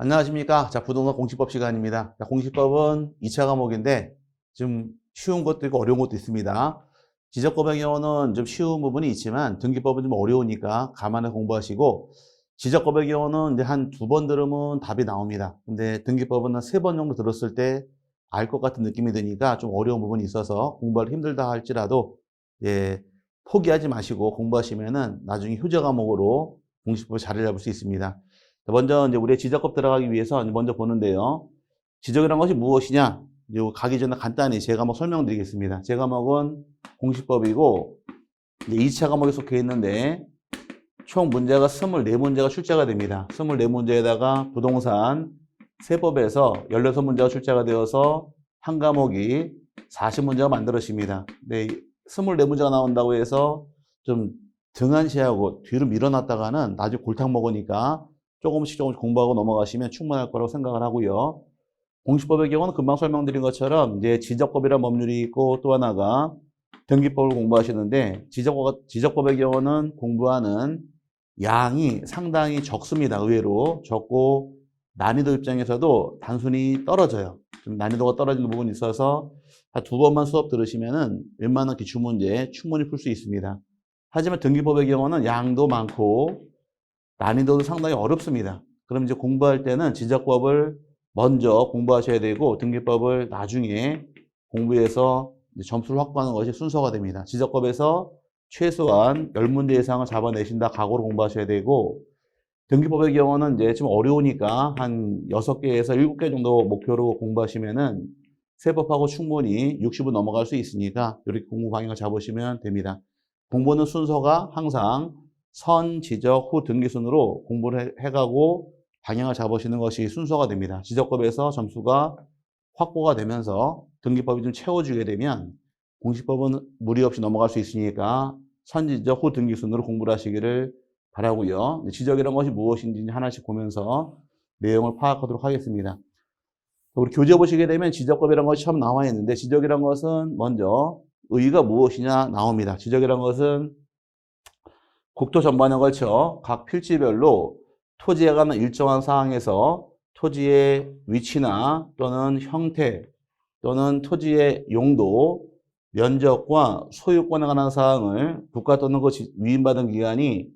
안녕하십니까. 자, 부동산 공시법 시간입니다. 자, 공시법은 2차 과목인데, 좀 쉬운 것도 있고 어려운 것도 있습니다. 지적법의 경우는 좀 쉬운 부분이 있지만, 등기법은 좀 어려우니까 감안해 공부하시고, 지적법의 경우는 이제 한 2번 들으면 답이 나옵니다. 근데 등기법은 한 3번 정도 들었을 때 알 것 같은 느낌이 드니까 좀 어려운 부분이 있어서 공부하기 힘들다 할지라도, 예, 포기하지 마시고 공부하시면은 나중에 효자 과목으로 공시법을 자리 잡을 수 있습니다. 먼저 이제 우리의 지적법 들어가기 위해서 먼저 보는데요. 지적이란 것이 무엇이냐? 요 가기 전에 간단히 제 과목 설명드리겠습니다. 제 과목은 공시법이고 이제 2차 과목에 속해 있는데 총 문제가 24문제가 출제가 됩니다. 24문제에다가 부동산 세법에서 16문제가 출제가 되어서 한 과목이 40문제가 만들어집니다. 네, 24문제가 나온다고 해서 좀 등한시하고 뒤로 밀어놨다가는 나중에 골탕 먹으니까 조금씩 공부하고 넘어가시면 충분할 거라고 생각을 하고요. 공시법의 경우는 금방 설명드린 것처럼 이제 지적법이라는 법률이 있고 또 하나가 등기법을 공부하시는데 지적법의 경우는 공부하는 양이 상당히 적습니다. 의외로 적고 난이도 입장에서도 단순히 떨어져요. 좀 난이도가 떨어지는 부분이 있어서 한 2번만 수업 들으시면은 웬만한 기출문제 충분히 풀 수 있습니다. 하지만 등기법의 경우는 양도 많고 난이도도 상당히 어렵습니다. 그럼 이제 공부할 때는 지적법을 먼저 공부하셔야 되고 등기법을 나중에 공부해서 점수를 확보하는 것이 순서가 됩니다. 지적법에서 최소한 10문제 이상을 잡아내신다 각오로 공부하셔야 되고 등기법의 경우는 이제 좀 어려우니까 한 6개에서 7개 정도 목표로 공부하시면은 세법하고 충분히 60은 넘어갈 수 있으니까 이렇게 공부 방향을 잡으시면 됩니다. 공부는 순서가 항상 선, 지적, 후 등기 순으로 공부를 해가고 방향을 잡으시는 것이 순서가 됩니다. 지적법에서 점수가 확보가 되면서 등기법이 좀 채워주게 되면 공시법은 무리 없이 넘어갈 수 있으니까 선, 지적, 후 등기 순으로 공부를 하시기를 바라고요. 지적이라는 것이 무엇인지 하나씩 보면서 내용을 파악하도록 하겠습니다. 우리 교재 보시게 되면 지적법이라는 것이 처음 나와 있는데 지적이라는 것은 먼저 의의가 무엇이냐 나옵니다. 지적이라는 것은 국토 전반에 걸쳐 각 필지별로 토지에 관한 일정한 사항에서 토지의 위치나 또는 형태 또는 토지의 용도, 면적과 소유권에 관한 사항을 국가 또는 그 위임받은 기관이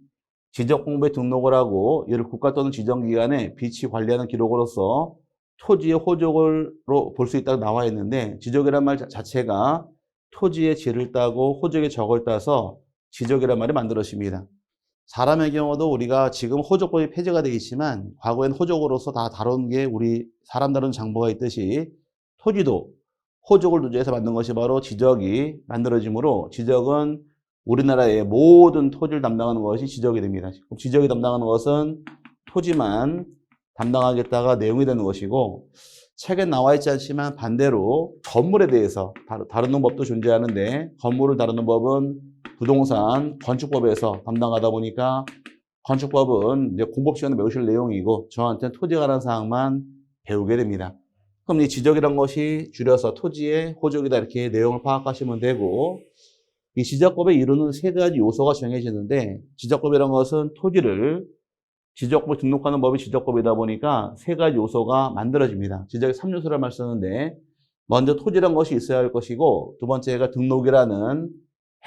지적공부에 등록을 하고 이를 국가 또는 지정기관에 비치 관리하는 기록으로서 토지의 호적으로 볼 수 있다고 나와 있는데 지적이란 말 자체가 토지의 질을 따고 호적의 적을 따서 지적이란 말이 만들어집니다. 사람의 경우도 우리가 지금 호적법이 폐지가 되어 있지만 과거엔 호적으로서 다 다룬 게 우리 사람 다루는 장부가 있듯이 토지도 호적을 누재해서 만든 것이 바로 지적이 만들어지므로 지적은 우리나라의 모든 토지를 담당하는 것이 지적이 됩니다. 지적이 담당하는 것은 토지만 담당하겠다가 내용이 되는 것이고 책에 나와 있지 않지만 반대로 건물에 대해서 다루는 법도 존재하는데 건물을 다루는 법은 부동산 건축법에서 담당하다 보니까 건축법은 이제 공법 시간에 배우실 내용이고 저한테는 토지에 관한 사항만 배우게 됩니다. 그럼 이 지적이란 것이 줄여서 토지의 호적이다 이렇게 내용을 파악하시면 되고 이 지적법에 이루는 3가지 요소가 정해지는데 지적법이란 것은 토지를 지적법 등록하는 법이 지적법이다 보니까 3가지 요소가 만들어집니다. 지적의 3요소를 말 쓰는데 먼저 토지란 것이 있어야 할 것이고 두 번째가 등록이라는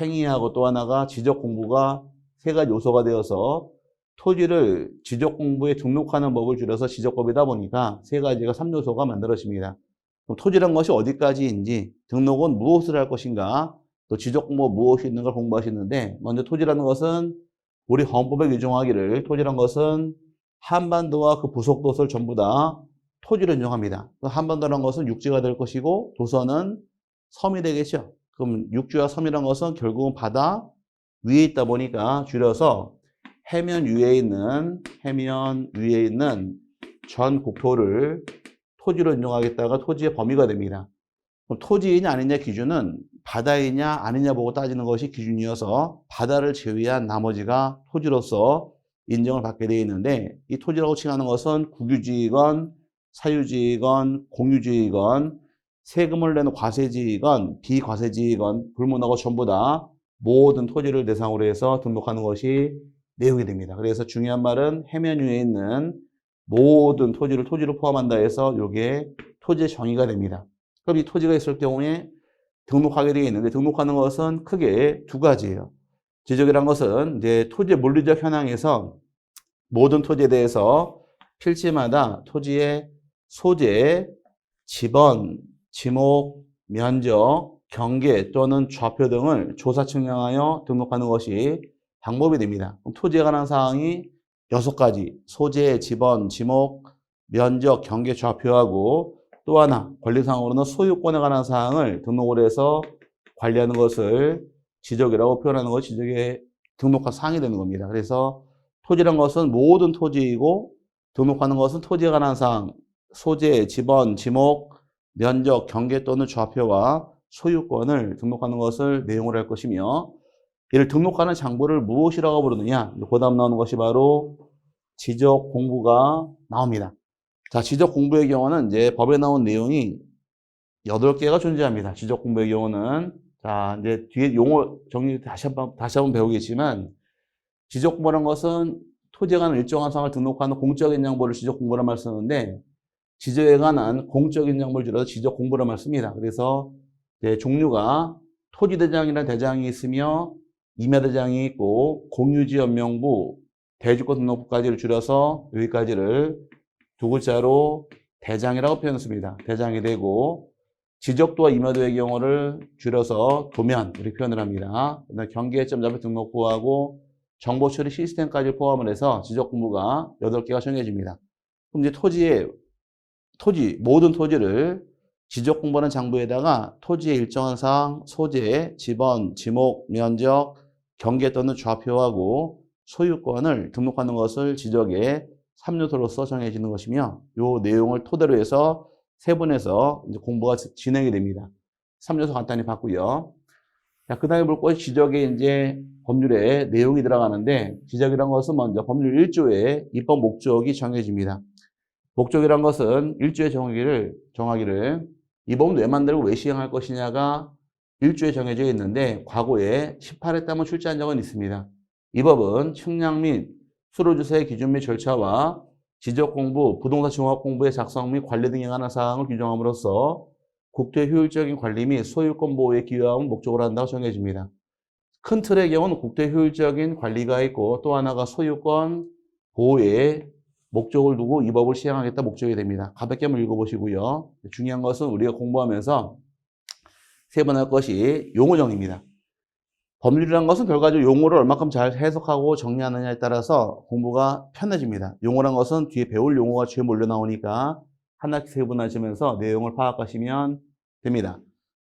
행위하고 또 하나가 지적 공부가 3가지 요소가 되어서 토지를 지적 공부에 등록하는 법을 줄여서 지적법이다 보니까 3가지가 3요소가 만들어집니다. 그럼 토지란 것이 어디까지인지 등록은 무엇을 할 것인가 또 지적 공부가 무엇이 있는 걸 공부하시는데 먼저 토지라는 것은 우리 헌법에 규정하기를 토지란 것은 한반도와 그 부속도서를 전부 다 토지로 인정합니다. 한반도라는 것은 육지가 될 것이고 도서는 섬이 되겠죠. 그럼 육지와 섬이란 것은 결국은 바다 위에 있다 보니까 줄여서 해면 위에 있는 전 국토를 토지로 인정하겠다가 토지의 범위가 됩니다. 그럼 토지이냐 아니냐 기준은 바다이냐 아니냐 보고 따지는 것이 기준이어서 바다를 제외한 나머지가 토지로서 인정을 받게 되어 있는데 이 토지라고 칭하는 것은 국유지이건 사유지이건 공유지이건 세금을 내는 과세지이건 비과세지이건 불문하고 전부 다 모든 토지를 대상으로 해서 등록하는 것이 내용이 됩니다. 그래서 중요한 말은 해면 위에 있는 모든 토지를 토지로 포함한다 해서 이게 토지의 정의가 됩니다. 그럼 이 토지가 있을 경우에 등록하게 되어 있는데 등록하는 것은 크게 두 가지예요. 지적이란 것은 이제 토지의 물리적 현황에서 모든 토지에 대해서 필지마다 토지의 소재, 지번, 지목, 면적, 경계 또는 좌표 등을 조사 측량하여 등록하는 것이 방법이 됩니다. 그럼 토지에 관한 사항이 6가지, 소재, 지번, 지목, 면적, 경계, 좌표하고 또 하나 권리사항으로는 소유권에 관한 사항을 등록을 해서 관리하는 것을 지적이라고 표현하는 것이 지적에 등록한 사항이 되는 겁니다. 그래서 토지란 것은 모든 토지이고 등록하는 것은 토지에 관한 사항, 소재, 지번, 지목, 면적, 경계 또는 좌표와 소유권을 등록하는 것을 내용으로 할 것이며 이를 등록하는 장부를 무엇이라고 부르느냐? 그 다음 나오는 것이 바로 지적 공부가 나옵니다. 자, 지적 공부의 경우는 이제 법에 나온 내용이 8개가 존재합니다. 지적 공부의 경우는. 자, 이제 뒤에 용어 정리 다시 한번 배우겠지만 지적 공부라는 것은 토지에 관한 일정한 사항을 등록하는 공적인 정보를 지적 공부란 말 쓰는데 지적에 관한 공적인 정보를 줄여서 지적 공부란 말 씁니다. 그래서 이제 종류가 토지대장이라는 대장이 있으며 임야대장이 있고 공유지연명부, 대지권 등록부까지를 줄여서 여기까지를 두 글자로 대장이라고 표현했습니다. 대장이 되고 지적도와 임야도의 경우를 줄여서 도면 이렇게 표현을 합니다. 그다음에 경계점 잡혀 등록부하고 정보 처리 시스템까지 포함을 해서 지적 공부가 8개가 정해집니다. 그럼 이제 모든 토지를 지적 공부하는 장부에다가 토지의 일정한 사항, 소재, 지번, 지목, 면적, 경계 또는 좌표하고 소유권을 등록하는 것을 지적의 3요소로서 정해지는 것이며 이 내용을 토대로 해서 세분해서 이제 공부가 진행이 됩니다. 3요소 간단히 봤고요. 자, 그 다음에 볼 것이 지적의 이제 법률에 내용이 들어가는데 지적이란 것은 먼저 법률 1조의 입법 목적이 정해집니다. 목적이란 것은 1조의 정하기를 이 법은 왜 만들고 왜 시행할 것이냐가 1조에 정해져 있는데 과거에 18회 따문 출제한 적은 있습니다. 이 법은 측량 및 수로주사의 기준 및 절차와 지적공부, 부동산 종합공부의 작성 및 관리 등에 관한 사항을 규정함으로써 국토의 효율적인 관리 및 소유권 보호에 기여함을 목적으로 한다고 정해집니다. 큰 틀의 경우는 국토의 효율적인 관리가 있고 또 하나가 소유권 보호에 목적을 두고 이 법을 시행하겠다 목적이 됩니다. 가볍게 한번 읽어보시고요. 중요한 것은 우리가 공부하면서 세분할 것이 용어 정리입니다. 법률이라는 것은 결과적으로 용어를 얼마큼 잘 해석하고 정리하느냐에 따라서 공부가 편해집니다. 용어란 것은 뒤에 배울 용어가 뒤에 몰려 나오니까 하나씩 세분하시면서 내용을 파악하시면 됩니다.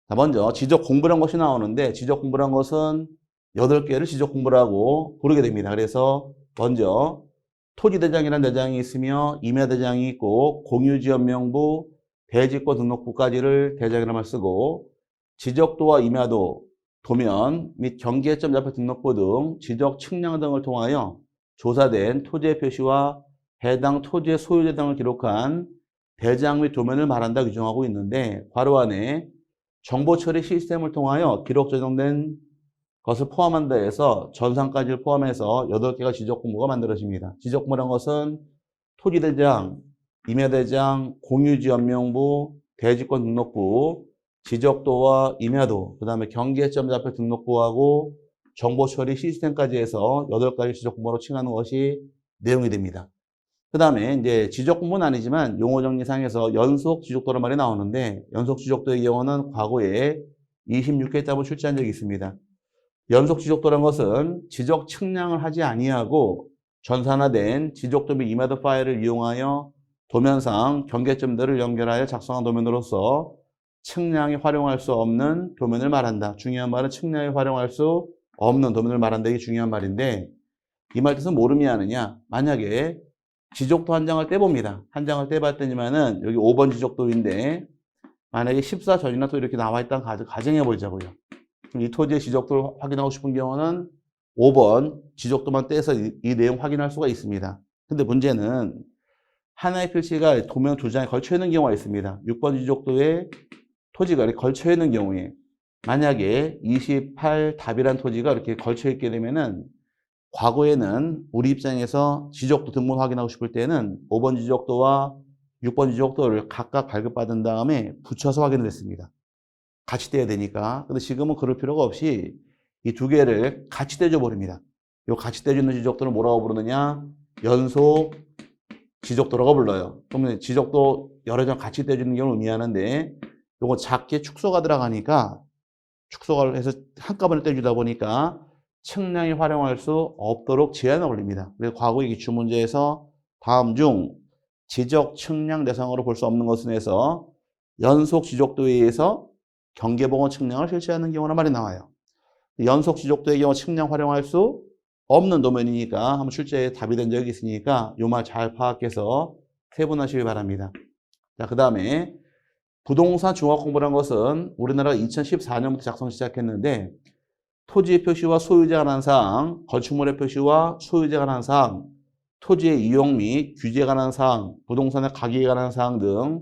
자, 먼저 지적 공부란 것이 나오는데 지적 공부란 것은 8개를 지적 공부라고 부르게 됩니다. 그래서 먼저 토지대장이라는 대장이 있으며 임야대장이 있고 공유지연명부, 대지권 등록부까지를 대장이라는 말 쓰고 지적도와 임야도, 도면 및 경계점 잡혀 등록부 등 지적 측량 등을 통하여 조사된 토지의 표시와 해당 토지의 소유자 등을 기록한 대장 및 도면을 말한다 규정하고 있는데 괄호 안에 정보 처리 시스템을 통하여 기록 저장된 것을 포함한다 해서 전산까지를 포함해서 8개가 지적 공부가 만들어집니다. 지적 공부란 것은 토지대장, 임야대장, 공유지연명부, 대지권 등록부, 지적도와 임야도, 그 다음에 경계점 잡혀 등록부하고 정보 처리 시스템까지 해서 8가지 지적 공부로 칭하는 것이 내용이 됩니다. 그 다음에 이제 지적 공부는 아니지만 용어 정리상에서 연속 지적도란 말이 나오는데 연속 지적도의 경우는 과거에 26회 따문 출제한 적이 있습니다. 연속 지적도란 것은 지적 측량을 하지 아니하고 전산화된 지적도 및 임야도 파일을 이용하여 도면상 경계점들을 연결하여 작성한 도면으로서 측량에 활용할 수 없는 도면을 말한다. 중요한 말은 측량에 활용할 수 없는 도면을 말한다. 이게 중요한 말인데 이 말 뜻은 뭘 의미하느냐. 만약에 지적도 한 장을 떼봅니다. 한 장을 떼봤더니만은 여기 5번 지적도인데 만약에 14전이나 또 이렇게 나와 있다는 가정해 보자고요. 이 토지의 지적도를 확인하고 싶은 경우는 5번 지적도만 떼서 이 내용 확인할 수가 있습니다. 근데 문제는 하나의 필지가 도면 2장에 걸쳐 있는 경우가 있습니다. 6번 지적도에 토지가 이렇게 걸쳐 있는 경우에 만약에 28 답이란 토지가 이렇게 걸쳐 있게 되면은 과거에는 우리 입장에서 지적도 등본 확인하고 싶을 때는 5번 지적도와 6번 지적도를 각각 발급받은 다음에 붙여서 확인을 했습니다. 같이 떼야 되니까. 근데 지금은 그럴 필요가 없이 이 두 개를 같이 떼줘 버립니다. 이 같이 떼주는 지적도를 뭐라고 부르느냐? 연속 지적도라고 불러요. 그러면 지적도 여러 장 같이 떼주는 경우를 의미하는데 요거 작게 축소가 들어가니까 축소를 해서 한꺼번에 떼주다 보니까 측량이 활용할 수 없도록 제한을 올립니다. 그래서 과거의 기출문제에서 다음 중 지적 측량 대상으로 볼 수 없는 것은 해서 연속 지적도에 의해서 경계봉원 측량을 실시하는 경우란 말이 나와요. 연속 지적도의 경우 측량 활용할 수 없는 도면이니까 한번 출제에 답이 된 적이 있으니까 이 말 잘 파악해서 세분하시기 바랍니다. 자, 그 다음에 부동산 종합 공부란 것은 우리나라가 2014년부터 작성 시작했는데 토지의 표시와 소유자에 관한 사항, 건축물의 표시와 소유자에 관한 사항, 토지의 이용 및 규제에 관한 사항, 부동산의 가격에 관한 사항 등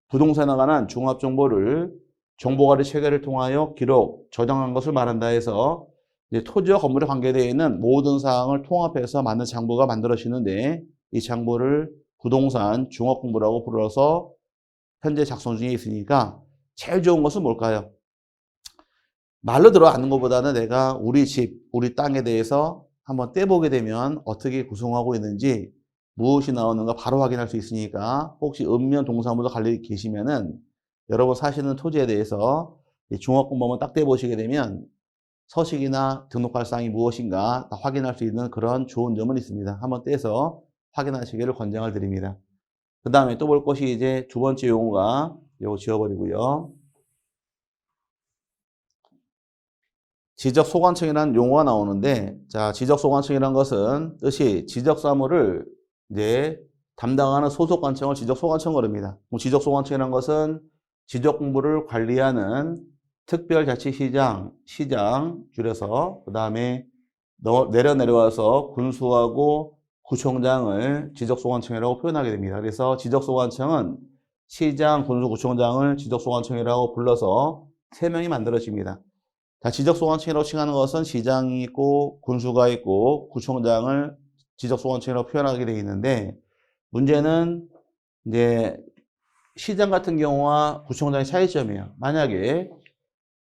부동산에 관한 종합 정보를 정보관리 체계를 통하여 기록, 저장한 것을 말한다 해서 이제 토지와 건물에 관계되어 있는 모든 사항을 통합해서 만든 장부가 만들어지는데 이 장부를 부동산 종합 공부라고 불러서 현재 작성 중에 있으니까 제일 좋은 것은 뭘까요? 말로 들어 아는 것보다는 내가 우리 집, 우리 땅에 대해서 한번 떼보게 되면 어떻게 구성하고 있는지 무엇이 나오는가 바로 확인할 수 있으니까 혹시 읍면 동사무소 관리 계시면은 여러분 사시는 토지에 대해서 종합공부만 딱 떼보시게 되면 서식이나 등록할 사항이 무엇인가 다 확인할 수 있는 그런 좋은 점은 있습니다. 한번 떼서 확인하시기를 권장을 드립니다. 그 다음에 또 볼 것이 이제 두 번째 용어가 이거 지워버리고요. 지적소관청이라는 용어가 나오는데, 자, 지적소관청이라는 것은 뜻이 지적사무를 이제 담당하는 소속관청을 지적소관청 그럽니다. 지적소관청이라는 것은 지적공부를 관리하는 특별자치시장, 시장 줄여서 그 다음에 내려와서 군수하고 구청장을 지적소관청이라고 표현하게 됩니다. 그래서 지적소관청은 시장, 군수, 구청장을 지적소관청이라고 불러서 세 명이 만들어집니다. 자, 지적소관청이라고 칭하는 것은 시장이 있고 군수가 있고 구청장을 지적소관청이라고 표현하게 되어 있는데 문제는 이제 시장 같은 경우와 구청장의 차이점이에요. 만약에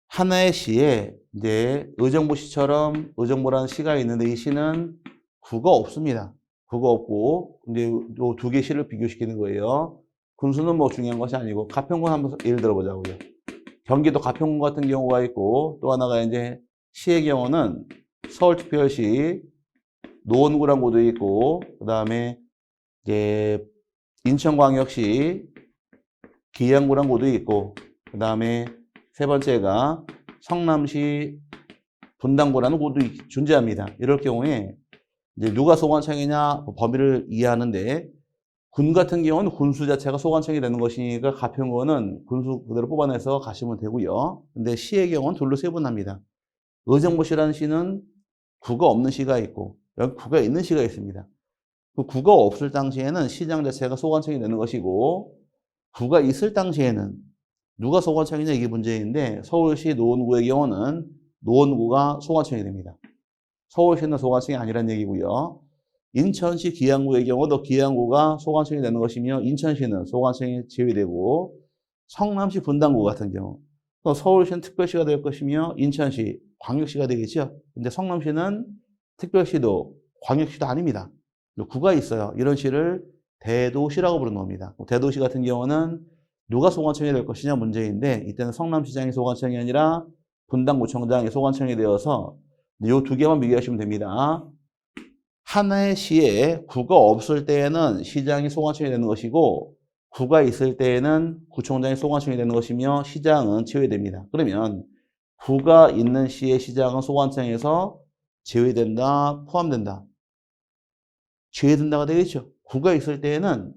하나의 시에 이제 의정부시처럼 의정부라는 시가 있는데 이 시는 구가 없습니다. 구가 없고 이제 요 두 개 시를 비교시키는 거예요. 군수는 뭐 중요한 것이 아니고 가평군 한번 예를 들어보자고요. 경기도 가평군 같은 경우가 있고 또 하나가 이제 시의 경우는 서울특별시 노원구라는 곳도 있고 그 다음에 이제 인천광역시 기양구라는 곳도 있고 그 다음에 세 번째가 성남시 분당구라는 곳도 존재합니다. 이럴 경우에 이제 누가 소관청이냐 범위를 이해하는데 군 같은 경우는 군수 자체가 소관청이 되는 것이니까 가평군은 군수 그대로 뽑아내서 가시면 되고요. 근데 시의 경우는 둘로 세분합니다. 의정부시라는 시는 구가 없는 시가 있고 여기 구가 있는 시가 있습니다. 그 구가 없을 당시에는 시장 자체가 소관청이 되는 것이고 구가 있을 당시에는 누가 소관청이냐 이게 문제인데 서울시 노원구의 경우는 노원구가 소관청이 됩니다. 서울시는 소관청이 아니란 얘기고요. 인천시 기양구의 경우도 기양구가 소관청이 되는 것이며 인천시는 소관청이 제외되고 성남시 분당구 같은 경우 또 서울시는 특별시가 될 것이며 인천시 광역시가 되겠죠. 근데 성남시는 특별시도 광역시도 아닙니다. 구가 있어요. 이런 시를 대도시라고 부르는 겁니다. 대도시 같은 경우는 누가 소관청이 될 것이냐 문제인데 이때는 성남시장이 소관청이 아니라 분당구청장이 소관청이 되어서 이 두 개만 비교하시면 됩니다. 하나의 시에 구가 없을 때에는 시장이 소관청이 되는 것이고 구가 있을 때에는 구청장이 소관청이 되는 것이며 시장은 제외됩니다. 그러면 구가 있는 시의 시장은 소관청에서 제외된다, 포함된다. 제외된다가 되겠죠. 구가 있을 때에는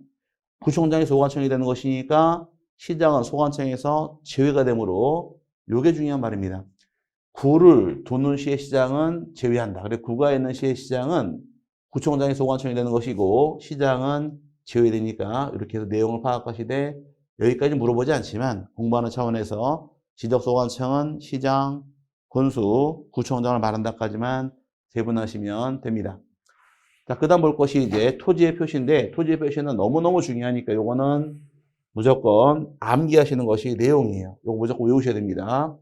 구청장이 소관청이 되는 것이니까 시장은 소관청에서 제외가 되므로 이게 중요한 말입니다. 구를 두는 시의 시장은 제외한다. 그래서 구가 있는 시의 시장은 구청장이 소관청이 되는 것이고 시장은 제외되니까 이렇게 해서 내용을 파악하시되 여기까지 물어보지 않지만 공부하는 차원에서 지적소관청은 시장, 군수, 구청장을 말한다까지만 세분하시면 됩니다. 자, 그 다음 볼 것이 이제 토지의 표시인데, 토지의 표시는 너무너무 중요하니까 요거는 무조건 암기하시는 것이 내용이에요. 요거 무조건 외우셔야 됩니다.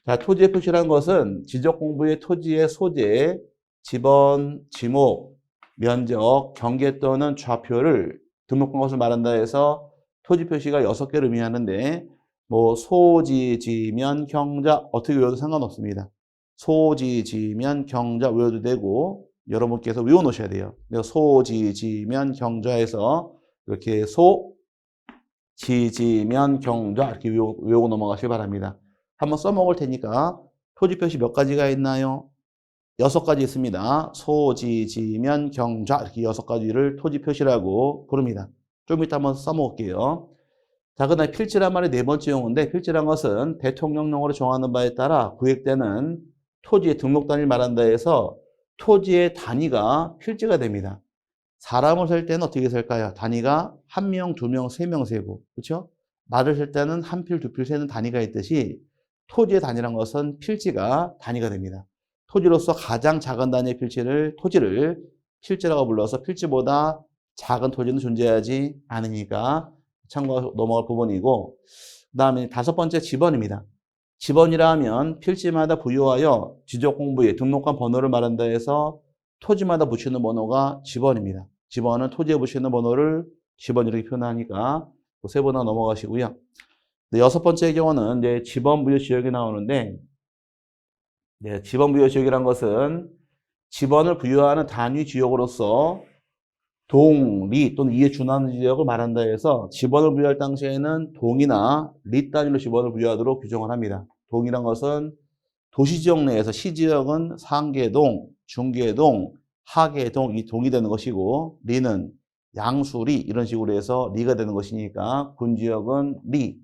자, 토지의 표시라는 것은 지적 공부의 토지의 소재, 지번, 지목, 면적, 경계 또는 좌표를 등록한 것을 말한다 해서 토지 표시가 6개를 의미하는데, 뭐 소지, 지면, 경자 어떻게 외워도 상관없습니다. 소지, 지면, 경자 외워도 되고 여러분께서 외워 놓으셔야 돼요. 소지, 지면, 경자에서 이렇게 소, 지, 지면, 경자 이렇게 외우고 넘어가시기 바랍니다. 한번 써먹을 테니까 토지 표시 몇 가지가 있나요? 6가지 있습니다. 소, 지, 지면, 경자 이렇게 6가지를 토지 표시라고 부릅니다. 좀 이따 한번 써먹을게요. 자, 그 다음에 필지란 말이 4번째 용어인데, 필지란 것은 대통령령으로 정하는 바에 따라 구획되는 토지의 등록 단위를 말한다 해서 토지의 단위가 필지가 됩니다. 사람을 셀 때는 어떻게 셀까요? 단위가 1명, 2명, 3명 세고, 그렇죠? 말을 셀 때는 1필, 2필 세는 단위가 있듯이 토지의 단위란 것은 필지가 단위가 됩니다. 토지로서 가장 작은 단위의 토지를 필지라고 불러서 필지보다 작은 토지는 존재하지 않으니까 참고하고 넘어갈 부분이고, 그 다음에 5번째 지번입니다. 지번이라 하면 필지마다 부여하여 지적 공부에 등록한 번호를 말한다 해서 토지마다 붙이는 번호가 지번입니다. 지번은 토지에 붙이는 번호를 지번 이렇게 표현하니까 3번나 넘어가시고요. 6번째 경우는 이제 지번 부여 지역이 나오는데, 네, 지번 부여 지역이란 것은 지번을 부여하는 단위 지역으로서 동, 리 또는 이에 준하는 지역을 말한다 해서 지번을 부여할 당시에는 동이나 리 단위로 지번을 부여하도록 규정을 합니다. 동이란 것은 도시지역 내에서 시지역은 상계동, 중계동, 하계동 이 동이 되는 것이고, 리는 양수리 이런 식으로 해서 리가 되는 것이니까 군지역은 리,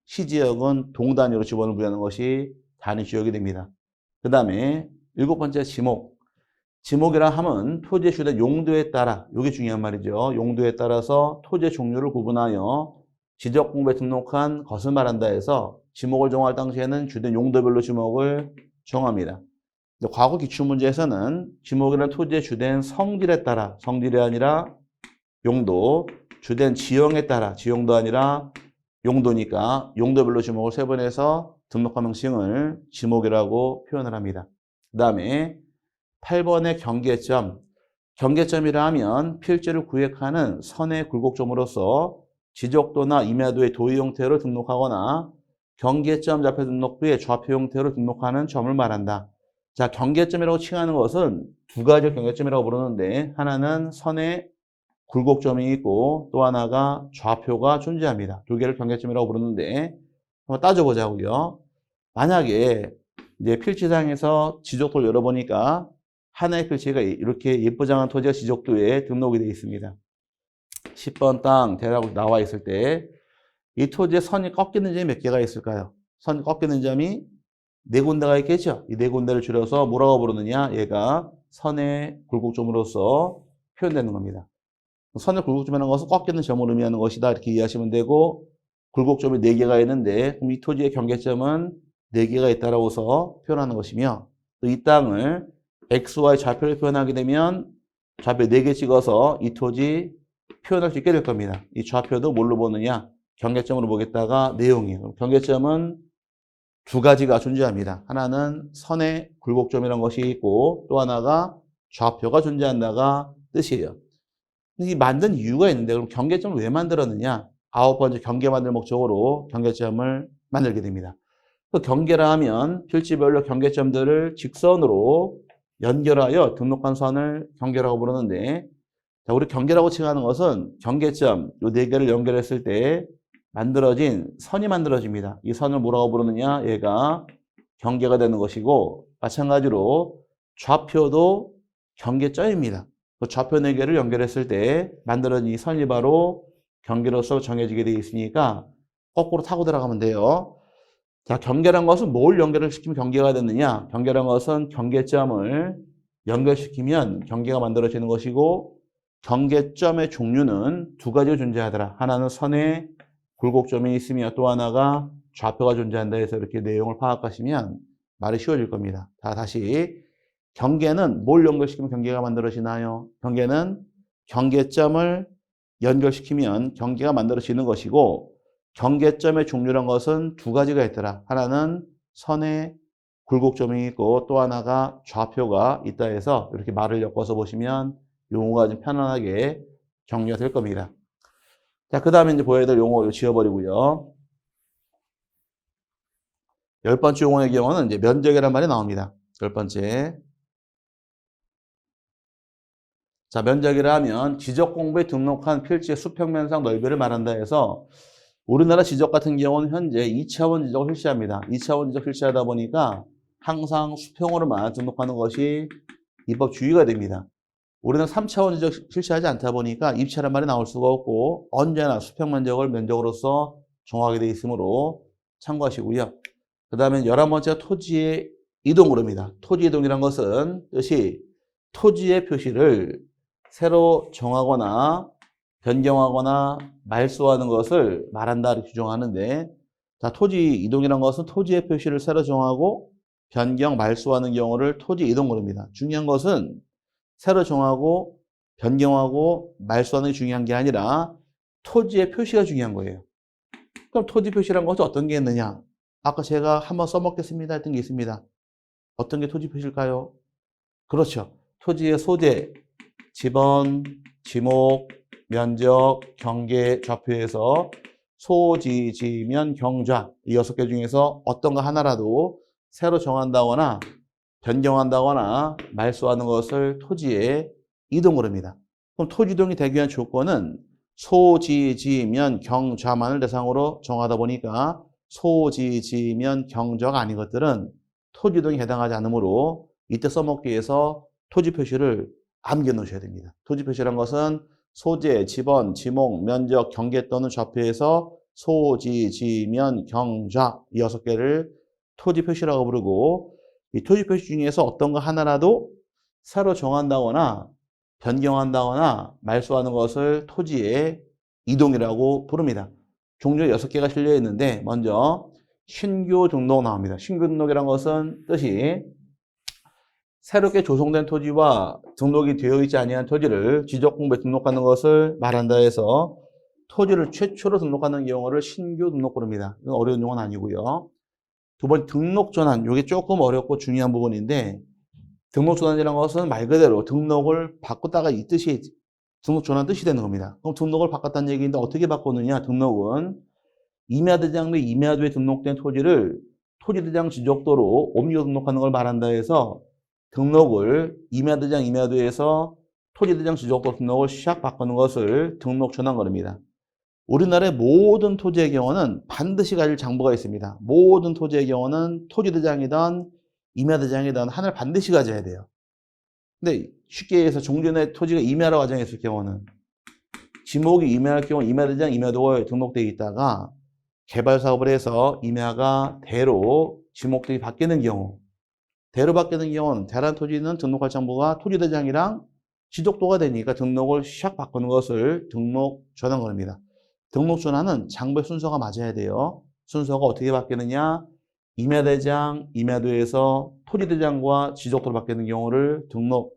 시지역은 동 단위로 지번을 부여하는 것이 단위 지역이 됩니다. 그 다음에 7번째 지목. 지목이라 함은 토지에 주된 용도에 따라, 이게 중요한 말이죠. 용도에 따라서 토지의 종류를 구분하여 지적 공부에 등록한 것을 말한다 해서 지목을 정할 당시에는 주된 용도별로 지목을 정합니다. 과거 기출문제에서는 지목이라는 토지의 주된 성질에 따라, 성질이 아니라 용도, 주된 지형에 따라, 지형도 아니라 용도니까 용도별로 지목을 세분해서 등록한 명칭을 지목이라고 표현을 합니다. 그 다음에 8번의 경계점. 경계점이라 하면 필지를 구획하는 선의 굴곡점으로서 지적도나 임야도의 도의 형태로 등록하거나 경계점 좌표 등록부에 좌표 형태로 등록하는 점을 말한다. 자, 경계점이라고 칭하는 것은 2가지 경계점이라고 부르는데, 하나는 선의 굴곡점이 있고 또 하나가 좌표가 존재합니다. 2개를 경계점이라고 부르는데, 한번 따져보자고요. 만약에 이제 필지상에서 지적도를 열어보니까 하나의 필지가 이렇게 예쁘장한 토지가 지적도에 등록이 되어 있습니다. 10번 땅 대라고 나와 있을 때 이 토지에 선이 꺾이는 점이 몇 개가 있을까요? 선이 꺾이는 점이 4군데가 있겠죠. 이 4군데를 줄여서 뭐라고 부르느냐? 얘가 선의 굴곡점으로서 표현되는 겁니다. 선의 굴곡점이라는 것은 꺾이는 점을 의미하는 것이다 이렇게 이해하시면 되고, 굴곡점이 4개가 있는데 그럼 이 토지의 경계점은 4개가 있다라고 해서 표현하는 것이며, 또 이 땅을 XY 좌표를 표현하게 되면 좌표 4개 찍어서 이 토지 표현할 수 있게 될 겁니다. 이 좌표도 뭘로 보느냐? 경계점으로 보겠다가 내용이에요. 경계점은 2가지가 존재합니다. 하나는 선의 굴곡점이라는 것이 있고 또 하나가 좌표가 존재한다가 뜻이에요. 이 만든 이유가 있는데, 그럼 경계점을 왜 만들었느냐? 9번째 경계 만들 목적으로 경계점을 만들게 됩니다. 그 경계라 하면 필지별로 경계점들을 직선으로 연결하여 등록한 선을 경계라고 부르는데, 자, 우리 경계라고 칭하는 것은 경계점 이 4개를 연결했을 때 만들어진 선이 만들어집니다. 이 선을 뭐라고 부르느냐? 얘가 경계가 되는 것이고, 마찬가지로 좌표도 경계점입니다. 그 좌표 4개를 연결했을 때 만들어진 이 선이 바로 경계로서 정해지게 되어 있으니까 거꾸로 타고 들어가면 돼요. 자, 경계란 것은 뭘 연결을 시키면 경계가 되느냐? 경계란 것은 경계점을 연결시키면 경계가 만들어지는 것이고, 경계점의 종류는 2가지가 존재하더라. 하나는 선의 굴곡점이 있으며 또 하나가 좌표가 존재한다 해서 이렇게 내용을 파악하시면 말이 쉬워질 겁니다. 자, 다시 경계는 뭘 연결시키면 경계가 만들어지나요? 경계는 경계점을 연결시키면 경계가 만들어지는 것이고, 경계점의 종류란 것은 두 가지가 있더라. 하나는 선의 굴곡점이 있고 또 하나가 좌표가 있다 해서 이렇게 말을 엮어서 보시면 용어가 좀 편안하게 정리가 될 겁니다. 자, 그 다음에 이제 보여야 될 용어 지워버리고요. 10번째 용어의 경우는 이제 면적이라는 말이 나옵니다. 10번째. 자, 면적이라 하면 지적 공부에 등록한 필지의 수평면상 넓이를 말한다 해서 우리나라 지적 같은 경우는 현재 2차원 지적을 실시합니다. 2차원 지적 실시하다 보니까 항상 수평으로만 등록하는 것이 입법 주의가 됩니다. 우리는 3차원 지적 실시하지 않다 보니까 입체란 말이 나올 수가 없고 언제나 수평 면적을 면적으로서 정하게 되어 있으므로 참고하시고요. 그 다음에 11번째가 토지의 이동으로입니다. 토지 이동이란 것은 뜻이 토지의 표시를 새로 정하거나 변경하거나 말소하는 것을 말한다 이렇게 규정하는데, 자, 토지 이동이란 것은 토지의 표시를 새로 정하고 변경, 말소하는 경우를 토지 이동으로입니다. 중요한 것은 새로 정하고 변경하고 말소하는 게 중요한 게 아니라 토지의 표시가 중요한 거예요. 그럼 토지 표시란 것은 어떤 게 있느냐? 아까 제가 한번 써먹겠습니다 했던 게 있습니다. 어떤 게 토지 표시일까요? 그렇죠. 토지의 소재, 지번, 지목, 면적, 경계, 좌표에서 소지, 지면, 경좌 이 6개 중에서 어떤 거 하나라도 새로 정한다거나 변경한다거나 말소하는 것을 토지의 이동으로 합니다. 그럼 토지 이동이 되기 위한 조건은 소지, 지면, 경좌만을 대상으로 정하다 보니까 소지, 지면, 경좌가 아닌 것들은 토지 이동에 해당하지 않으므로 이때 써먹기 위해서 토지 표시를 암겨 놓으셔야 됩니다. 토지 표시란 것은 소재, 지번, 지목, 면적, 경계 또는 좌표에서 소지, 지면, 경좌 이 6개를 토지 표시라고 부르고, 이 토지 표시 중에서 어떤 거 하나라도 새로 정한다거나 변경한다거나 말소하는 것을 토지의 이동이라고 부릅니다. 종류 6개가 실려 있는데 먼저 신규 등록 나옵니다. 신규 등록이란 것은 뜻이 새롭게 조성된 토지와 등록이 되어 있지 아니한 토지를 지적공부에 등록하는 것을 말한다 해서 토지를 최초로 등록하는 경우를 신규 등록 부릅니다. 이건 어려운 용어는 아니고요. 두 번째 등록 전환. 이게 조금 어렵고 중요한 부분인데, 등록 전환이라는 것은 말 그대로 등록을 바꿨다가 이 뜻이 등록 전환 뜻이 되는 겁니다. 그럼 등록을 바꿨다는 얘기인데 어떻게 바꿨느냐? 등록은 임야대장 및 임야도에 등록된 토지를 토지대장 지적도로 옮겨 등록하는 걸 말한다 해서 등록을 임야대장 임야도에서 토지대장 지적도 등록을 시작 바꾸는 것을 등록 전환 거랍니다. 우리나라의 모든 토지의 경우는 반드시 가질 장부가 있습니다. 모든 토지의 경우는 토지대장이든 임야대장이든 하나를 반드시 가져야 돼요. 근데 쉽게 얘기해서 종전에 토지가 임야라고 가정했을 경우는 지목이 임야할 경우 임야대장 임야도에 등록되어 있다가 개발 사업을 해서 임야가 대로 지목들이 바뀌는 경우, 대로 바뀌는 경우는 대란 토지는 등록할 장부가 토지대장이랑 지적도가 되니까 등록을 시작 바꾸는 것을 등록 전환 거랍니다. 등록 전환은 장부의 순서가 맞아야 돼요. 순서가 어떻게 바뀌느냐? 임야대장, 임야도에서 토지대장과 지적도로 바뀌는 경우를 등록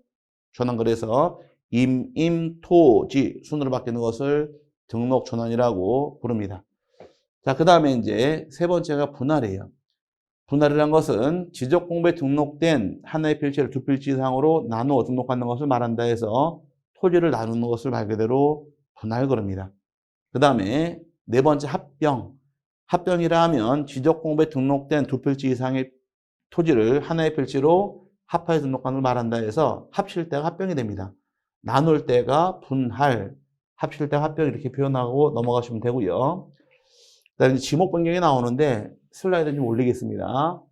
전환 거래서 임토지 순으로 바뀌는 것을 등록 전환이라고 부릅니다. 자, 그 다음에 이제 세 번째가 분할이에요. 분할이란 것은 지적 공부에 등록된 하나의 필지를 두 필지 이상으로 나누어 등록하는 것을 말한다 해서 토지를 나누는 것을 말 그대로 분할 그럽니다. 그 다음에 네 번째 합병. 합병이라 하면 지적 공부에 등록된 두 필지 이상의 토지를 하나의 필지로 합하여 등록하는 걸 말한다 해서 합칠 때가 합병이 됩니다. 나눌 때가 분할, 합칠 때가 합병 이렇게 표현하고 넘어가시면 되고요. 그다음에 지목 변경이 나오는데 슬라이드 좀 올리겠습니다.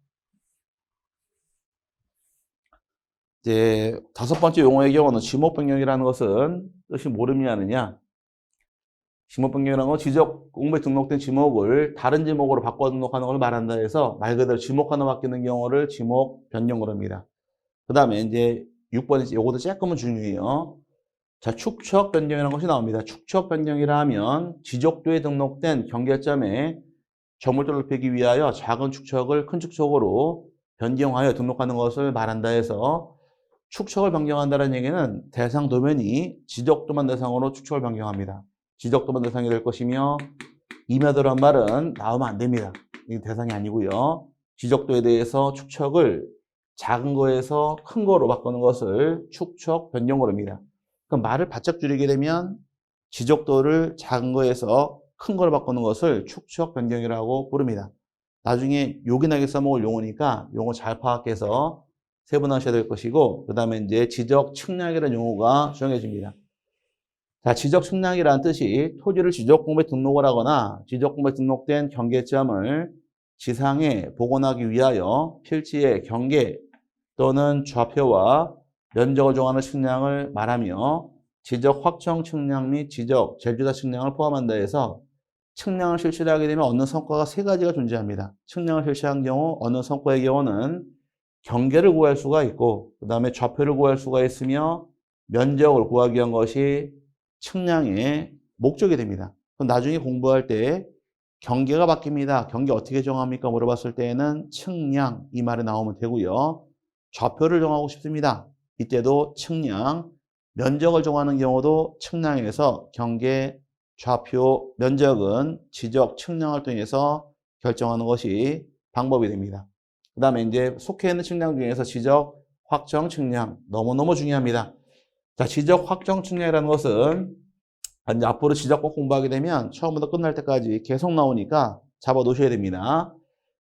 이제 5번째 용어의 경우는 지목 변경이라는 것은 뜻이 뭘 의미하느냐? 지목 변경이라는 건 지적 공부에 등록된 지목을 다른 지목으로 바꿔 등록하는 걸 말한다 해서 말 그대로 지목 하나 바뀌는 경우를 지목 변경으로 합니다. 그 다음에 이제 6번에 요것도 조금은 중요해요. 자, 축척 변경이라는 것이 나옵니다. 축척 변경이라 하면 지적도에 등록된 경계점에 점물도를 높이기 위하여 작은 축척을 큰 축척으로 변경하여 등록하는 것을 말한다 해서 축척을 변경한다는 얘기는 대상 도면이 지적도만 대상으로 축척을 변경합니다. 지적도만 대상이 될 것이며 임야도란 말은 나오면 안 됩니다. 이게 대상이 아니고요. 지적도에 대해서 축척을 작은 거에서 큰 거로 바꾸는 것을 축척 변경으로 합니다. 그럼 말을 바짝 줄이게 되면 지적도를 작은 거에서 큰 거로 바꾸는 것을 축척 변경이라고 부릅니다. 나중에 요긴하게 써먹을 용어니까 용어 잘 파악해서 세분화하셔야 될 것이고, 그 다음에 이제 지적 측량이라는 용어가 정해집니다. 자, 지적 측량이라는 뜻이 토지를 지적공부에 등록을 하거나 지적공부에 등록된 경계점을 지상에 복원하기 위하여 필지의 경계 또는 좌표와 면적을 정하는 측량을 말하며 지적 확정 측량 및 지적 제주사 측량을 포함한다 해서 측량을 실시를 하게 되면 얻는 성과가 세 가지가 존재합니다. 측량을 실시한 경우 얻는 성과의 경우는 경계를 구할 수가 있고, 그 다음에 좌표를 구할 수가 있으며 면적을 구하기 위한 것이 측량의 목적이 됩니다. 그럼 나중에 공부할 때 경계가 바뀝니다. 경계 어떻게 정합니까? 물어봤을 때에는 측량 이 말이 나오면 되고요. 좌표를 정하고 싶습니다. 이때도 측량, 면적을 정하는 경우도 측량에서 경계, 좌표, 면적은 지적, 측량을 통해서 결정하는 것이 방법이 됩니다. 그 다음에 이제 속해 있는 측량 중에서 지적, 확정, 측량 너무너무 중요합니다. 자, 지적, 확정, 측량이라는 것은 이제 앞으로 지적법 공부하게 되면 처음부터 끝날 때까지 계속 나오니까 잡아 놓으셔야 됩니다.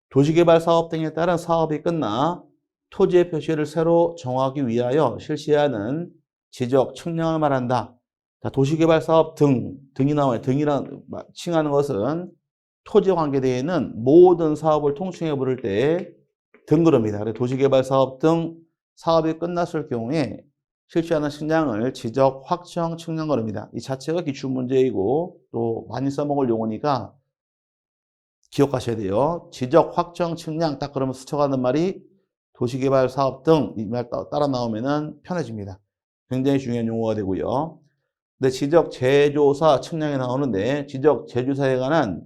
도시개발 사업 등에 따른 사업이 끝나 토지의 표시를 새로 정하기 위하여 실시하는 지적, 측량을 말한다. 자, 도시개발 사업 등이 나와요. 등이란 칭하는 것은 토지와 관계되어 있는 모든 사업을 통칭해 부를 때 등 그럽니다. 그래서 도시개발 사업 등 사업이 끝났을 경우에 실시하는 측량을 지적, 확정, 측량 그럽니다. 이 자체가 기출문제이고 또 많이 써먹을 용어니까 기억하셔야 돼요. 지적, 확정, 측량 딱 그러면 스쳐가는 말이 도시개발 사업 등 이 말 따라 나오면은 편해집니다. 굉장히 중요한 용어가 되고요. 근데 지적 제조사 측량이 나오는데 지적 제조사에 관한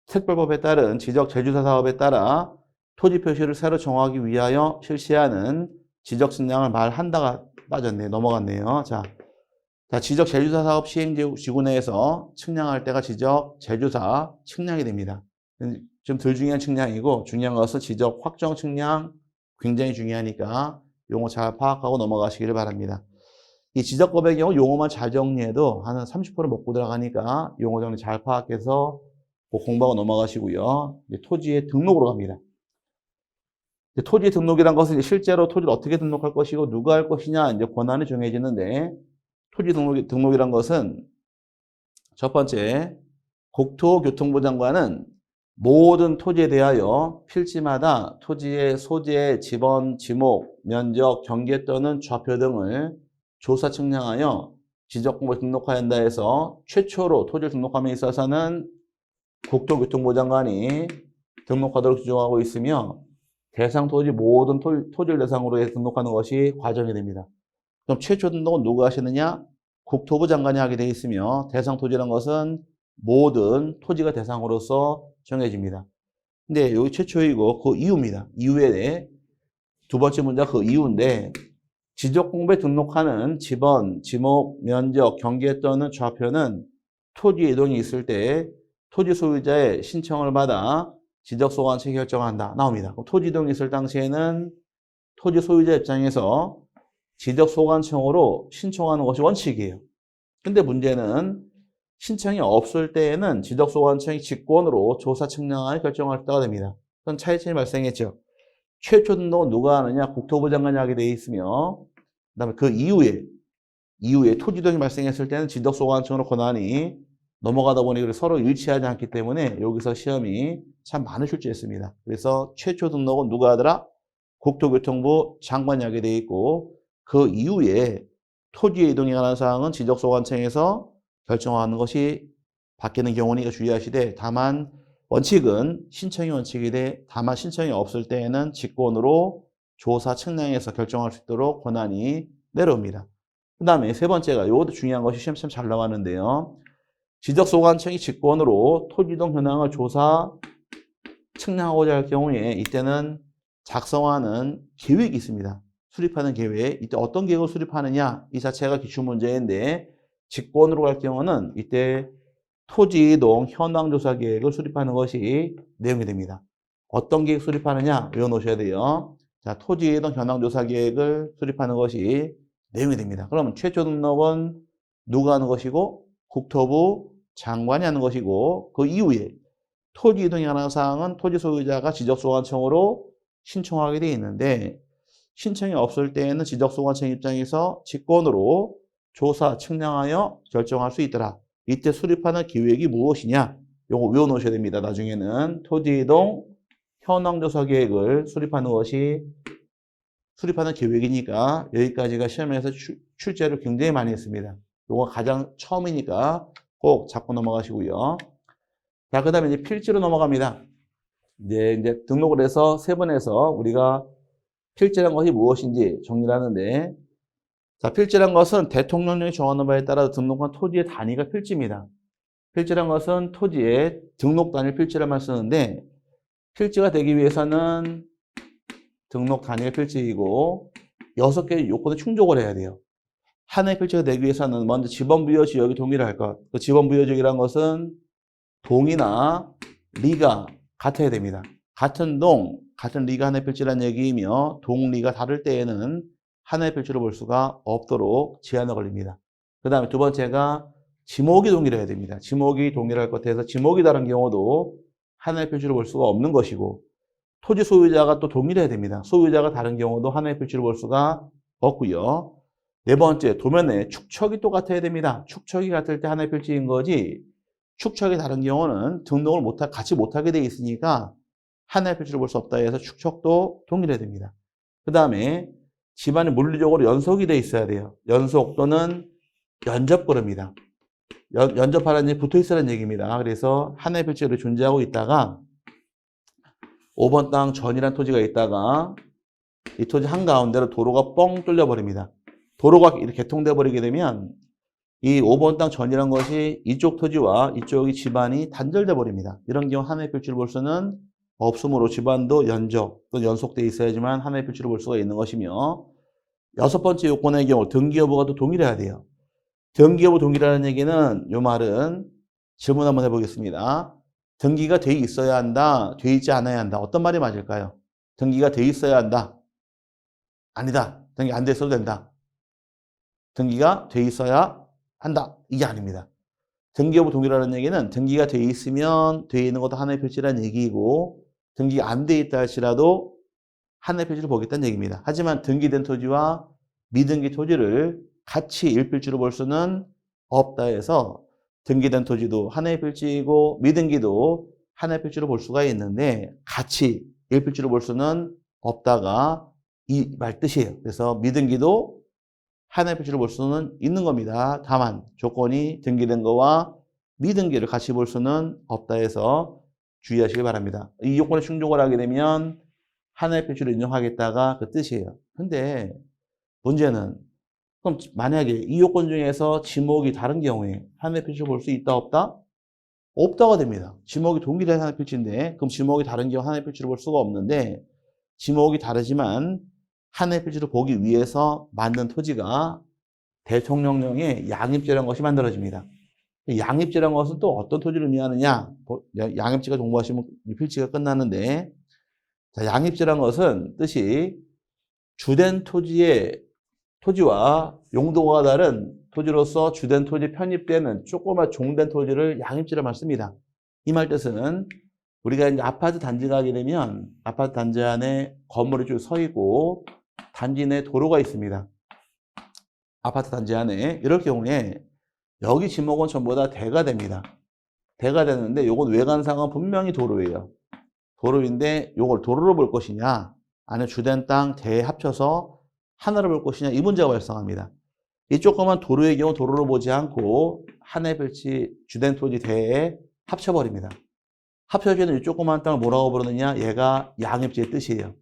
특별법에 따른 지적 제조사 사업에 따라 토지 표시를 새로 정하기 위하여 실시하는 지적 측량을 말한다가 빠졌네요. 넘어갔네요. 자, 지적 제조사 사업 시행지구 내에서 측량할 때가 지적 제조사 측량이 됩니다. 좀 덜 중요한 측량이고 중요한 것은 지적 확정 측량 굉장히 중요하니까 용어 잘 파악하고 넘어가시기를 바랍니다. 이 지적법의 경우 용어만 잘 정리해도 한 30% 먹고 들어가니까 용어 정리 잘 파악해서 공부하고 넘어가시고요. 이제 토지의 등록으로 갑니다. 토지 등록이란 것은 실제로 토지를 어떻게 등록할 것이고 누가 할 것이냐 이제 권한이 정해지는데 토지 등록이란 것은 첫 번째 국토교통부 장관은 모든 토지에 대하여 필지마다 토지의 소재, 지번, 지목, 면적, 경계 또는 좌표 등을 조사 측량하여 지적공부에 등록하였다 해서 최초로 토지를 등록함에 있어서는 국토교통부 장관이 등록하도록 규정하고 있으며 대상 토지 모든 토지를 대상으로 해서 등록하는 것이 과정이 됩니다. 그럼 최초 등록은 누가 하시느냐? 국토부 장관이 하게 되어 있으며 대상 토지라는 것은 모든 토지가 대상으로서 정해집니다. 근데 여기 최초이고 그 이유입니다. 이유에 두 번째 문제가 그 이유인데 지적공부에 등록하는 지번, 지목, 면적, 경계 또는 좌표는 토지 이동이 있을 때 토지 소유자의 신청을 받아 지적소관청이 결정한다. 나옵니다. 토지 이동이 있을 당시에는 토지 소유자 입장에서 지적소관청으로 신청하는 것이 원칙이에요. 근데 문제는 신청이 없을 때에는 지적소관청이 직권으로 조사 측량을 결정할 때가 됩니다. 그런 차이점이 발생했죠. 최초 등록은 누가 하느냐? 국토부 장관이 하게 돼 있으며 그다음에 그 이후에 토지 이동이 발생했을 때는 지적소관청으로 권한이 넘어가다 보니 서로 일치하지 않기 때문에 여기서 시험이 참 많은 출제했습니다. 그래서 최초 등록은 누가 하더라? 국토교통부 장관이 하게 돼 있고 그 이후에 토지의 이동에 관한 사항은 지적소관청에서 결정하는 것이 바뀌는 경우니까 주의하시되 다만 원칙은 신청이 원칙이되 다만 신청이 없을 때에는 직권으로 조사 측량해서 결정할 수 있도록 권한이 내려옵니다. 그 다음에 세 번째가 이것도 중요한 것이 시험 참 잘 나왔는데요. 지적소관청이 직권으로 토지이동 현황을 조사 측량하고자 할 경우에 이때는 작성하는 계획이 있습니다. 수립하는 계획. 이때 어떤 계획을 수립하느냐 이 자체가 기출문제인데 직권으로 갈 경우는 이때 토지 이동 현황조사 계획을 수립하는 것이 내용이 됩니다. 어떤 계획 수립하느냐 외워놓으셔야 돼요. 자, 토지 이동 현황조사 계획을 수립하는 것이 내용이 됩니다. 그러면 최초 등록은 누가 하는 것이고 국토부 장관이 하는 것이고 그 이후에 토지 이동에 관한 사항은 토지 소유자가 지적소관청으로 신청하게 되어 있는데 신청이 없을 때에는 지적소관청 입장에서 직권으로 조사, 측량하여 결정할 수 있더라. 이때 수립하는 계획이 무엇이냐? 요거 외워놓으셔야 됩니다. 나중에는 토지 이동 현황조사 계획을 수립하는 것이 수립하는 계획이니까 여기까지가 시험에서 출제를 굉장히 많이 했습니다. 요거 가장 처음이니까 꼭 잡고 넘어가시고요. 자, 그 다음에 이제 필지로 넘어갑니다. 이제 등록을 해서 세번에서 우리가 필지란 것이 무엇인지 정리를 하는데, 자, 필지란 것은 대통령령이 정하는 바에 따라 등록한 토지의 단위가 필지입니다. 필지란 것은 토지의 등록 단위 필지를만 쓰는데, 필지가 되기 위해서는 등록 단위가 필지이고 6개의 요건에 충족을 해야 돼요. 하나의 필지가 되기 위해서는 먼저 지번부여 지역이 동일할 것. 그 지번부여 지역이란 것은 동이나 리가 같아야 됩니다. 같은 동, 같은 리가 하나의 필지라는 얘기이며 동리가 다를 때에는 하나의 필지로 볼 수가 없도록 제한을 걸립니다. 그 다음에 두 번째가 지목이 동일해야 됩니다. 지목이 동일할 것 같아서 지목이 다른 경우도 하나의 필지로 볼 수가 없는 것이고 토지 소유자가 또 동일해야 됩니다. 소유자가 다른 경우도 하나의 필지로 볼 수가 없고요. 네 번째, 도면에 축척이 똑같아야 됩니다. 축척이 같을 때 하나의 필지인 거지 축척이 다른 경우는 등록을 같이 못하게 되어 있으니까 하나의 필지로 볼 수 없다 해서 축척도 동일해야 됩니다. 그 다음에 집안이 물리적으로 연속이 되어 있어야 돼요. 연속 또는 연접고릅니다. 연접하라는 얘기, 붙어 있으라는 얘기입니다. 그래서 하나의 필지로 존재하고 있다가 5번 땅 전이라는 토지가 있다가 이 토지 한가운데로 도로가 뻥 뚫려 버립니다. 도로가 이렇게 개통돼 버리게 되면 이 5번 땅 전이라는 것이 이쪽 토지와 이쪽이 집안이 단절돼 버립니다. 이런 경우 하나의 필지를 볼 수는 없으므로 집안도 연접 또는 연속돼 있어야지만 하나의 필지를 볼 수가 있는 것이며, 여섯 번째 요건의 경우 등기 여부가 또 동일해야 돼요. 등기 여부 동일하는 얘기는 요 말은 질문 한번 해보겠습니다. 등기가 돼 있어야 한다, 돼 있지 않아야 한다. 어떤 말이 맞을까요? 등기가 돼 있어야 한다. 아니다. 등기 안 됐어도 된다. 등기가 돼 있어야 한다. 이게 아닙니다. 등기 여부 동일하는 얘기는 등기가 돼 있으면 돼 있는 것도 하나의 필지라는 얘기이고 등기가 안 돼 있다 할지라도 하나의 필지를 보겠다는 얘기입니다. 하지만 등기된 토지와 미등기 토지를 같이 일필지로 볼 수는 없다 해서 등기된 토지도 하나의 필지이고 미등기도 하나의 필지로 볼 수가 있는데 같이 일필지로 볼 수는 없다가 이 말 뜻이에요. 그래서 미등기도 하나의 필지로 볼 수는 있는 겁니다. 다만 조건이 등기된 거와 미등기를 같이 볼 수는 없다 해서 주의하시기 바랍니다. 이 요건에 충족을 하게 되면 하나의 필지로 인정하겠다가 그 뜻이에요. 근데 문제는 그럼 만약에 이 요건 중에서 지목이 다른 경우에 하나의 필지로 볼 수 있다 없다? 없다가 됩니다. 지목이 동일한 하나의 필지인데 그럼 지목이 다른 경우 하나의 필지로 볼 수가 없는데 지목이 다르지만 하나의 필지를 보기 위해서 만든 토지가 대통령령의 양입지라는 것이 만들어집니다. 양입지라는 것은 또 어떤 토지를 의미하느냐? 양입지가 공부하시면 이 필지가 끝나는데, 자, 양입지라는 것은 뜻이 주된 토지와 용도가 다른 토지로서 주된 토지 편입되는 조그만 종된 토지를 양입지라고 씁니다. 이 말 뜻은 우리가 이제 아파트 단지가 하게 되면 아파트 단지 안에 건물이 쭉 서 있고 단지 내 도로가 있습니다. 아파트 단지 안에 이럴 경우에 여기 지목은 전부 다 대가 됩니다. 대가 되는데 요건 외관상은 분명히 도로예요. 도로인데 요걸 도로로 볼 것이냐 아니면 주된 땅 대 합쳐서 하나로 볼 것이냐 이 문제가 발생합니다. 이 조그만 도로의 경우 도로로 보지 않고 하나의 필지 주된 토지 대에 합쳐버립니다. 합쳐지는 이 조그만 땅을 뭐라고 부르느냐? 얘가 양입지의 뜻이에요.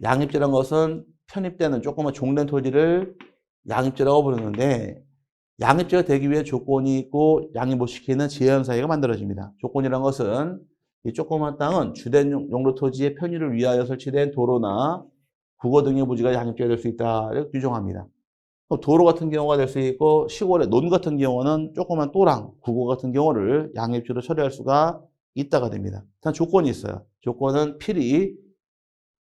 양입지란 것은 편입되는 조그만 종된 토지를 양입지라고 부르는데 양입지가 되기 위해 조건이 있고 양입 시키는 제한 사유가 만들어집니다. 조건이란 것은 이 조그만 땅은 주된 용도 토지의 편의를 위하여 설치된 도로나 국어 등의 부지가 양입지가 될 수 있다. 이렇게 규정합니다. 도로 같은 경우가 될 수 있고 시골의 논 같은 경우는 조그만 또랑, 국어 같은 경우를 양입지로 처리할 수가 있다가 됩니다. 단 조건이 있어요. 조건은 필히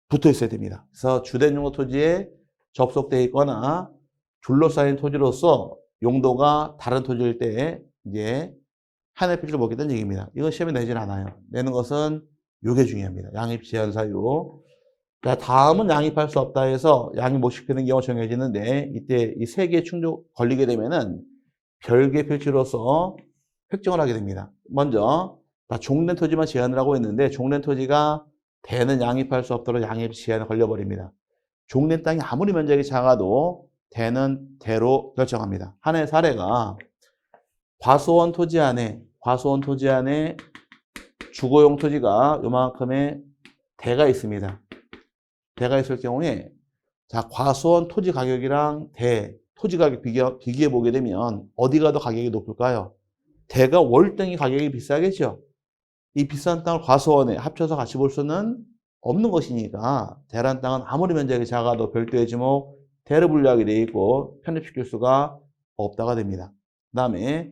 붙어 있어야 됩니다. 그래서 주된 용도 토지에 접속되어 있거나 둘러싸인 토지로서 용도가 다른 토지일 때 이제 한해 필지를 먹겠다는 얘기입니다. 이건 시험에 내질 않아요. 내는 것은 요게 중요합니다. 양입 제한 사유. 자, 다음은 양입할 수 없다 해서 양입 못 시키는 경우 정해지는데 이때 이 세 개 충족 걸리게 되면은 별개 필지로서 획정을 하게 됩니다. 먼저 종된 토지만 제한을 하고 있는데 종된 토지가 대는 양입할 수 없도록 양입 제한을 걸려버립니다. 종된 땅이 아무리 면적이 작아도 대는 대로 결정합니다. 하나의 사례가 과수원 토지 안에 주거용 토지가 요만큼의 대가 있습니다. 대가 있을 경우에 자 과수원 토지 가격이랑 토지 가격 비교해 보게 되면 어디가 더 가격이 높을까요? 대가 월등히 가격이 비싸겠죠. 이 비싼 땅을 과수원에 합쳐서 같이 볼 수는 없는 것이니까 대란 땅은 아무리 면적이 작아도 별도의 지목 대로 분류하게 되어 있고 편입시킬 수가 없다가 됩니다. 그 다음에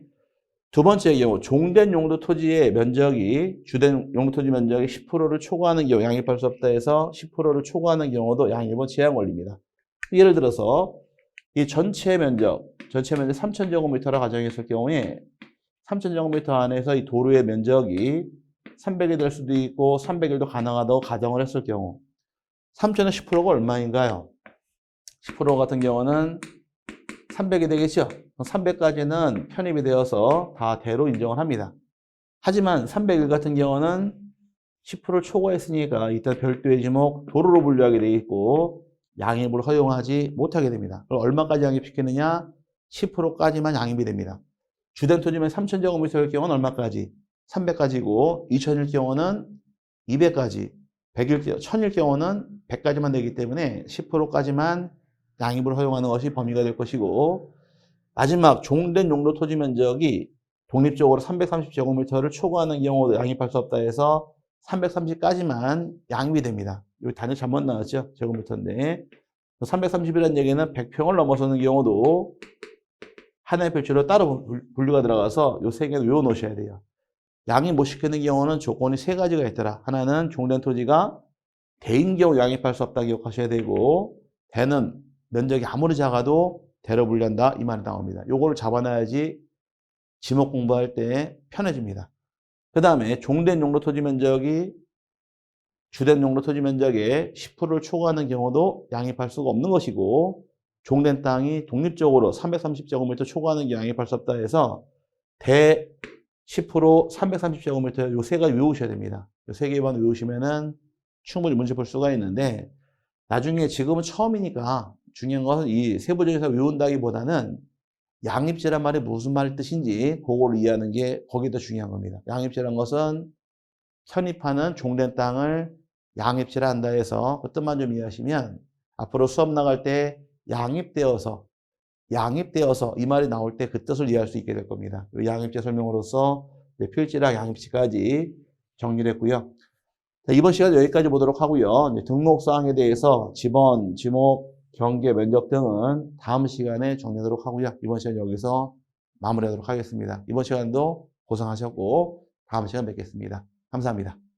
두 번째 경우 종된 용도 토지의 면적이 주된 용도 토지 면적의 10%를 초과하는 경우 양입할 수 없다 해서 10%를 초과하는 경우도 양입은 제한 걸립니다. 예를 들어서 이 전체 면적 3,000제곱미터라 가정했을 경우에 3,000제곱미터 안에서 이 도로의 면적이 300이 될 수도 있고 300일도 가능하다고 가정을 했을 경우 3,000의 10%가 얼마인가요? 10% 같은 경우는 300이 되겠죠? 300까지는 편입이 되어서 다 대로 인정을 합니다. 하지만 300일 같은 경우는 10%를 초과했으니까 일단 별도의 지목 도로로 분류하게 되어 있고 양입을 허용하지 못하게 됩니다. 그럼 얼마까지 양입시키느냐? 10%까지만 양입이 됩니다. 주된 토지면 3,000제곱미터일 경우는 얼마까지? 300까지고 2,000일 경우는 200까지 1,000일 경우는 100까지만 되기 때문에 10%까지만 양입을 허용하는 것이 범위가 될 것이고 마지막 종된 용도 토지 면적이 독립적으로 330제곱미터를 초과하는 경우도 양입할 수 없다 해서 330까지만 양입이 됩니다. 여기 단위 잘못 나왔죠? 제곱미터인데 330이라는 얘기는 100평을 넘어서는 경우도 하나의 필지로 따로 분류가 들어가서 이 세 개는 외워놓으셔야 돼요. 양입 못 시키는 경우는 조건이 세 가지가 있더라. 하나는 종된 토지가 대인 경우 양입할 수 없다 기억하셔야 되고 대는 면적이 아무리 작아도 대로 분류한다 이 말이 나옵니다. 요거를 잡아놔야지 지목 공부할 때 편해집니다. 그 다음에 종된 용도 토지 면적이 주된 용도 토지 면적의 10%를 초과하는 경우도 양입할 수가 없는 것이고 종된 땅이 독립적으로 330제곱미터 초과하는 게 양입할 수 없다 해서 대 10% 330제곱미터 요 세 가지 외우셔야 됩니다. 요 세 개만 외우시면은 충분히 문제 볼 수가 있는데 나중에 지금은 처음이니까 중요한 것은 이 세부적에서 외운다기보다는 양입지란 말이 무슨 말 뜻인지 그거를 이해하는 게 거기에 더 중요한 겁니다. 양입지란 것은 편입하는 종된 땅을 양입지라 한다 해서 그 뜻만 좀 이해하시면 앞으로 수업 나갈 때 양입되어서 이 말이 나올 때 그 뜻을 이해할 수 있게 될 겁니다. 양입지 설명으로서 필지랑 양입지까지 정리를 했고요. 자, 이번 시간 여기까지 보도록 하고요. 등록사항에 대해서 지번, 지목, 경계, 면적 등은 다음 시간에 정리하도록 하고요. 이번 시간 여기서 마무리하도록 하겠습니다. 이번 시간도 고생하셨고 다음 시간 뵙겠습니다. 감사합니다.